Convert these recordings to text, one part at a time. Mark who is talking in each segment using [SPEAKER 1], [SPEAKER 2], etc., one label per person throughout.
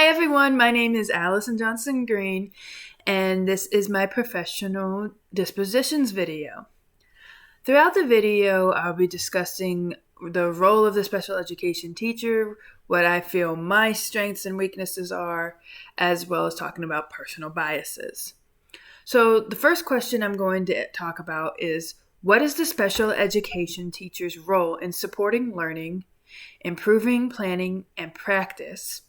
[SPEAKER 1] Hi everyone, my name is Allison Johnson Green, and this is my professional dispositions video. Throughout the video, I'll be discussing the role of the special education teacher, what I feel my strengths and weaknesses are, as well as talking about personal biases. So the first question I'm going to talk about is, what is the special education teacher's role in supporting learning, improving planning and practice,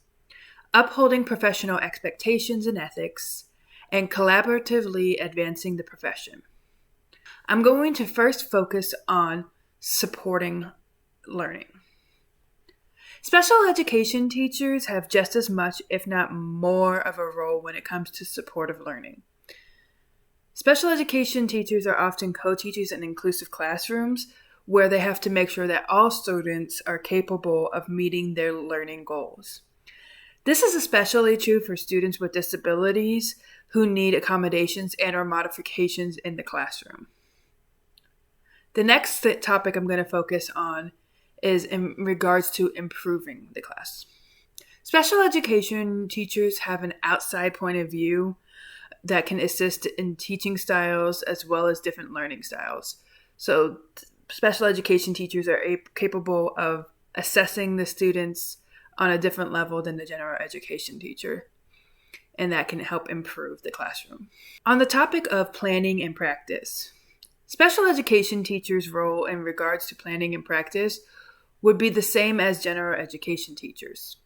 [SPEAKER 1] upholding professional expectations and ethics, and collaboratively advancing the profession? I'm going to first focus on supporting learning. Special education teachers have just as much, if not more, of a role when it comes to supportive learning. Special education teachers are often co-teachers in inclusive classrooms where they have to make sure that all students are capable of meeting their learning goals. This is especially true for students with disabilities who need accommodations and or modifications in the classroom. The next topic I'm going to focus on is in regards to improving the class. Special education teachers have an outside point of view that can assist in teaching styles as well as different learning styles. So special education teachers are capable of assessing the students on a different level than the general education teacher, and that can help improve the classroom. On the topic of planning and practice, special education teachers' role in regards to planning and practice would be the same as general education teachers.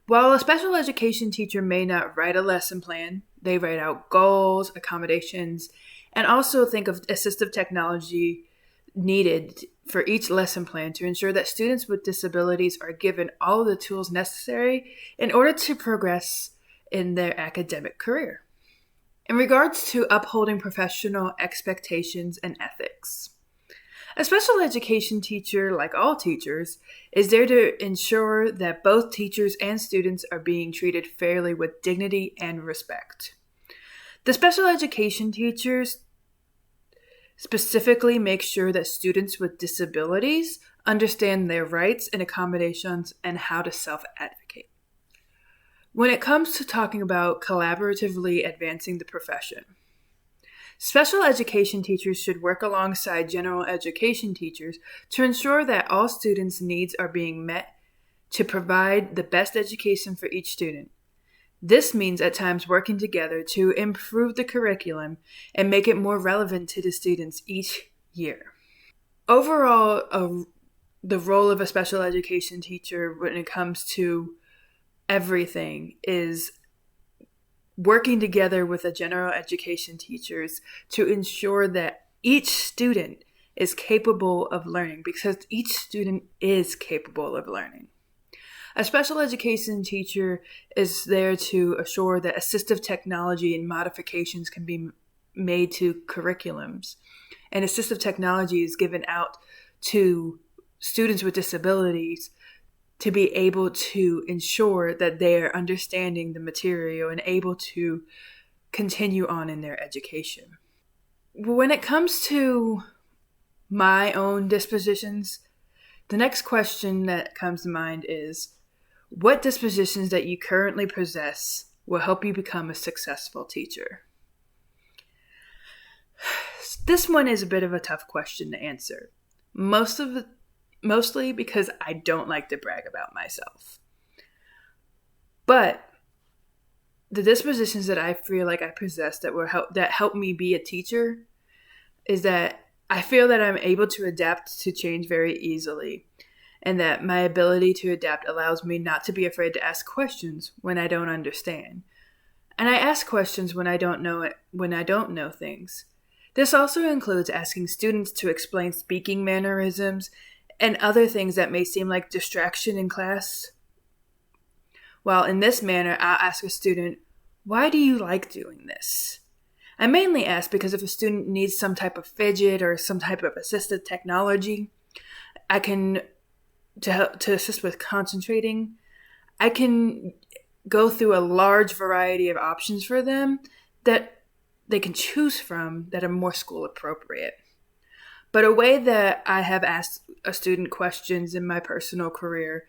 [SPEAKER 1] While a special education teacher may not write a lesson plan, they write out goals, accommodations, and also think of assistive technology needed for each lesson plan to ensure that students with disabilities are given all the tools necessary in order to progress in their academic career. In regards to upholding professional expectations and ethics, a special education teacher, like all teachers, is there to ensure that both teachers and students are being treated fairly with dignity and respect. The special education teachers specifically make sure that students with disabilities understand their rights and accommodations and how to self-advocate. When it comes to talking about collaboratively advancing the profession, special education teachers should work alongside general education teachers to ensure that all students' needs are being met to provide the best education for each student. This means at times working together to improve the curriculum and make it more relevant to the students each year. Overall, the role of a special education teacher when it comes to everything is working together with the general education teachers to ensure that each student is capable of learning, because each student is capable of learning. A special education teacher is there to assure that assistive technology and modifications can be made to curriculums, and assistive technology is given out to students with disabilities to be able to ensure that they are understanding the material and able to continue on in their education. When it comes to my own dispositions, the next question that comes to mind is, what dispositions that you currently possess will help you become a successful teacher? This one is a bit of a tough question to answer. Mostly because I don't like to brag about myself. But the dispositions that I feel like I possess that help me be a teacher is that I feel that I'm able to adapt to change very easily, and that my ability to adapt allows me not to be afraid to ask questions when I don't understand. And I ask questions when I don't know things. This also includes asking students to explain speaking mannerisms and other things that may seem like distraction in class. While in this manner, I'll ask a student, why do you like doing this? I mainly ask because if a student needs some type of fidget or some type of assistive technology, to assist with concentrating, I can go through a large variety of options for them that they can choose from that are more school appropriate. But a way that I have asked a student questions in my personal career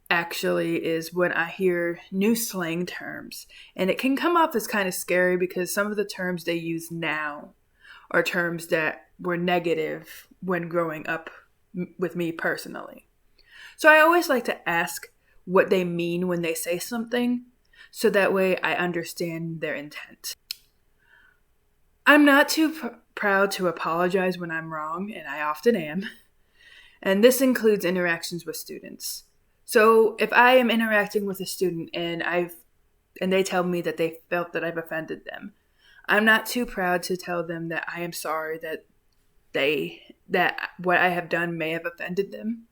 [SPEAKER 1] actually is when I hear new slang terms. And it can come off as kind of scary because some of the terms they use now are terms that were negative when growing up with me personally. So I always like to ask what they mean when they say something, so that way I understand their intent. I'm not too proud to apologize when I'm wrong, and I often am. And this includes interactions with students. So if I am interacting with a student and they tell me that they felt that I've offended them, I'm not too proud to tell them that I am sorry that what I have done may have offended them.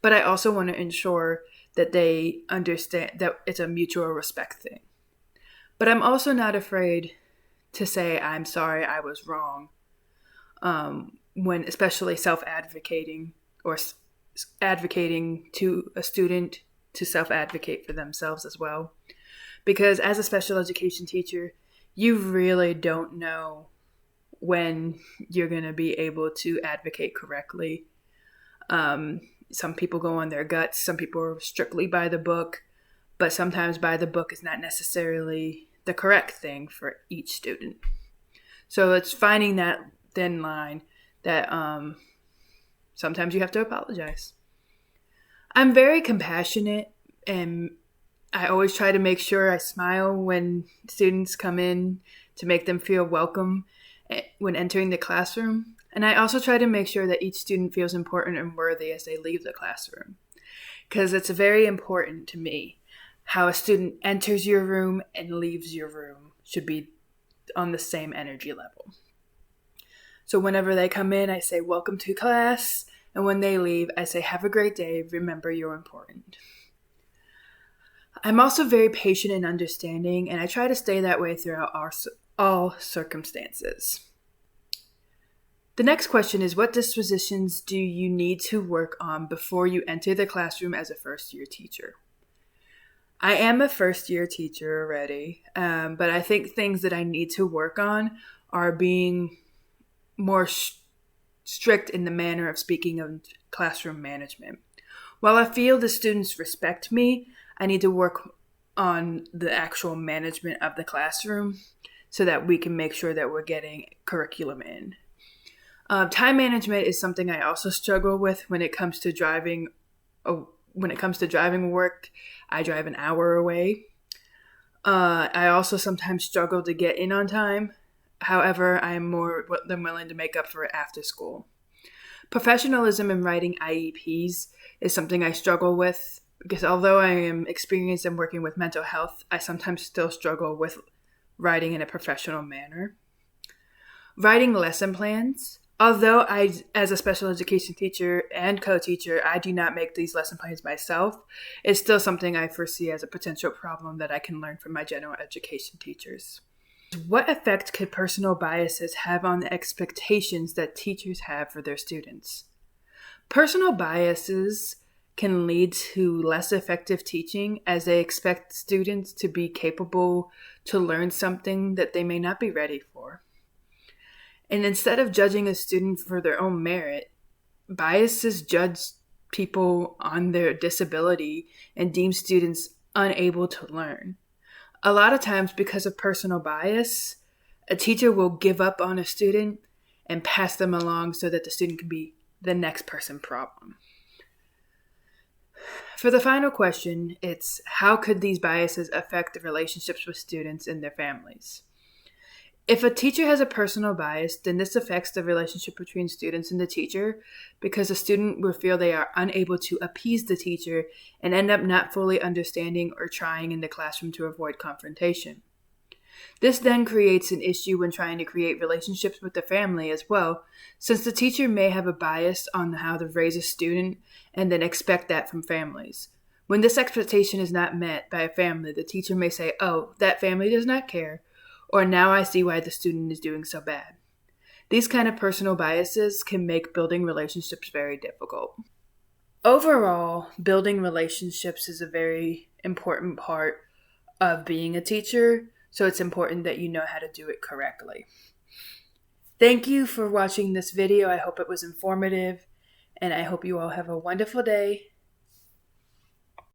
[SPEAKER 1] But I also want to ensure that they understand that it's a mutual respect thing. But I'm also not afraid to say I'm sorry I was wrong, when especially self-advocating or advocating to a student to self-advocate for themselves as well. Because as a special education teacher, you really don't know when you're going to be able to advocate correctly. Some people go on their guts, some people are strictly by the book, but sometimes by the book is not necessarily the correct thing for each student. So it's finding that thin line that sometimes you have to apologize. I'm very compassionate, and I always try to make sure I smile when students come in to make them feel welcome when entering the classroom. And I also try to make sure that each student feels important and worthy as they leave the classroom, because it's very important to me how a student enters your room and leaves your room should be on the same energy level. So whenever they come in, I say, welcome to class. And when they leave, I say, have a great day. Remember, you're important. I'm also very patient and understanding, and I try to stay that way throughout all circumstances. The next question is, what dispositions do you need to work on before you enter the classroom as a first-year teacher? I am a first-year teacher already, but I think things that I need to work on are being more strict in the manner of speaking of classroom management. While I feel the students respect me, I need to work on the actual management of the classroom so that we can make sure that we're getting curriculum in. Time management is something I also struggle with when it comes to driving. When it comes to driving work, I drive an hour away. I also sometimes struggle to get in on time. However, I am more than willing to make up for it after school. Professionalism in writing IEPs is something I struggle with because although I am experienced in working with mental health, I sometimes still struggle with writing in a professional manner. Writing lesson plans. Although as a special education teacher and co-teacher, I do not make these lesson plans myself, it's still something I foresee as a potential problem that I can learn from my general education teachers. What effect could personal biases have on the expectations that teachers have for their students? Personal biases can lead to less effective teaching as they expect students to be capable to learn something that they may not be ready for. And instead of judging a student for their own merit, biases judge people on their disability and deem students unable to learn. A lot of times, because of personal bias, a teacher will give up on a student and pass them along so that the student can be the next person problem. For the final question, it's how could these biases affect the relationships with students and their families? If a teacher has a personal bias, then this affects the relationship between students and the teacher because the student will feel they are unable to appease the teacher and end up not fully understanding or trying in the classroom to avoid confrontation. This then creates an issue when trying to create relationships with the family as well, since the teacher may have a bias on how to raise a student and then expect that from families. When this expectation is not met by a family, the teacher may say, "Oh, that family does not care," or "Now I see why the student is doing so bad." These kind of personal biases can make building relationships very difficult. Overall, building relationships is a very important part of being a teacher, so it's important that you know how to do it correctly. Thank you for watching this video. I hope it was informative, and I hope you all have a wonderful day.